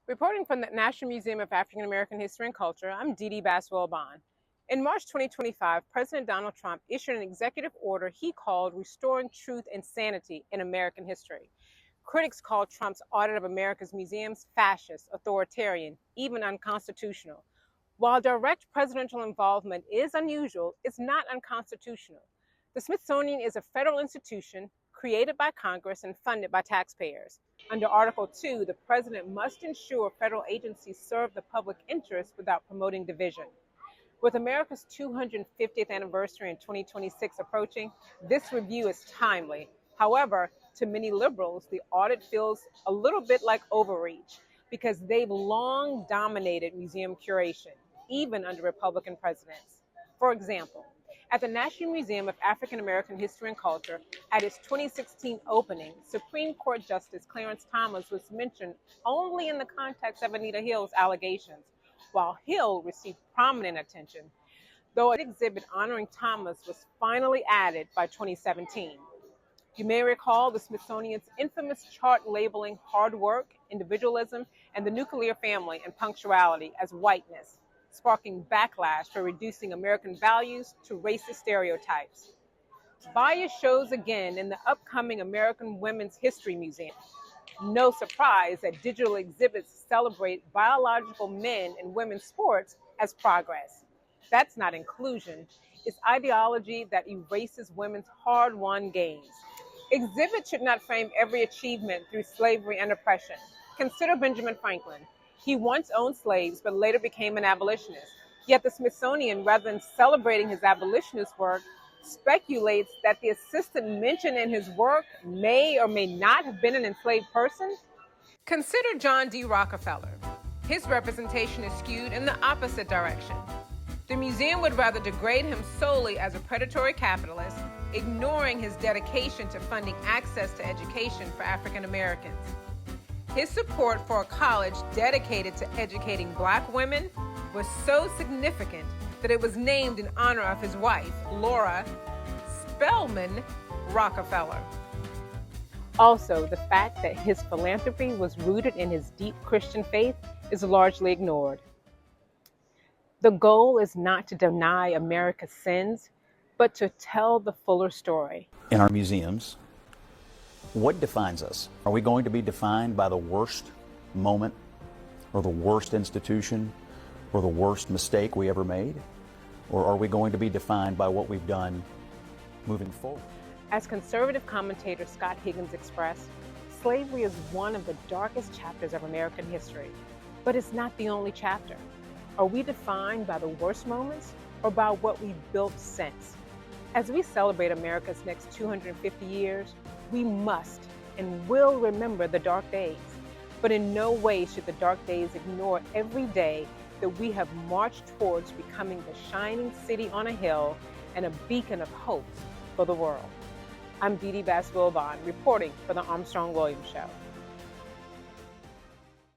Reporting from the National Museum of African American History and Culture, I'm Dee Dee Bass Wilbon. In March 2025, President Donald Trump issued an executive order he called Restoring Truth and Sanity in American History. Critics called Trump's audit of America's museums fascist, authoritarian, even unconstitutional. While direct presidential involvement is unusual, it's not unconstitutional. The Smithsonian is a federal institution created by Congress and funded by taxpayers. Under Article 2, the president must ensure federal agencies serve the public interest without promoting division. With America's 250th anniversary in 2026 approaching, this review is timely. However, to many liberals, the audit feels a little bit like overreach because they've long dominated museum curation, even under Republican presidents. For example, at the National Museum of African American History and Culture, at its 2016 opening, Supreme Court Justice Clarence Thomas was mentioned only in the context of Anita Hill's allegations, while Hill received prominent attention, though an exhibit honoring Thomas was finally added by 2017. You may recall the Smithsonian's infamous chart labeling hard work, individualism, and the nuclear family and punctuality as whiteness, sparking backlash for reducing American values to racist stereotypes. Bias shows again in the upcoming American Women's History Museum. No surprise that digital exhibits celebrate biological men and women's sports as progress. That's not inclusion. It's ideology that erases women's hard-won gains. Exhibits should not frame every achievement through slavery and oppression. Consider Benjamin Franklin. He once owned slaves, but later became an abolitionist. Yet the Smithsonian, rather than celebrating his abolitionist work, speculates that the assistant mentioned in his work may or may not have been an enslaved person. Consider John D. Rockefeller. His representation is skewed in the opposite direction. The museum would rather degrade him solely as a predatory capitalist, ignoring his dedication to funding access to education for African Americans. His support for a college dedicated to educating Black women was so significant that it was named in honor of his wife, Laura Spelman Rockefeller. Also, the fact that his philanthropy was rooted in his deep Christian faith is largely ignored. The goal is not to deny America's sins, but to tell the fuller story. In our museums, what defines us? Are we going to be defined by the worst moment or the worst institution or the worst mistake we ever made? Or are we going to be defined by what we've done moving forward? As conservative commentator Scott Higgins expressed, slavery is one of the darkest chapters of American history, but it's not the only chapter. Are we defined by the worst moments or by what we've built since? As we celebrate America's next 250 years, we must and will remember the dark days. But in no way should the dark days ignore every day that we have marched towards becoming the shining city on a hill and a beacon of hope for the world. I'm Dee Dee Bass Wilbon, reporting for the Armstrong Williams Show.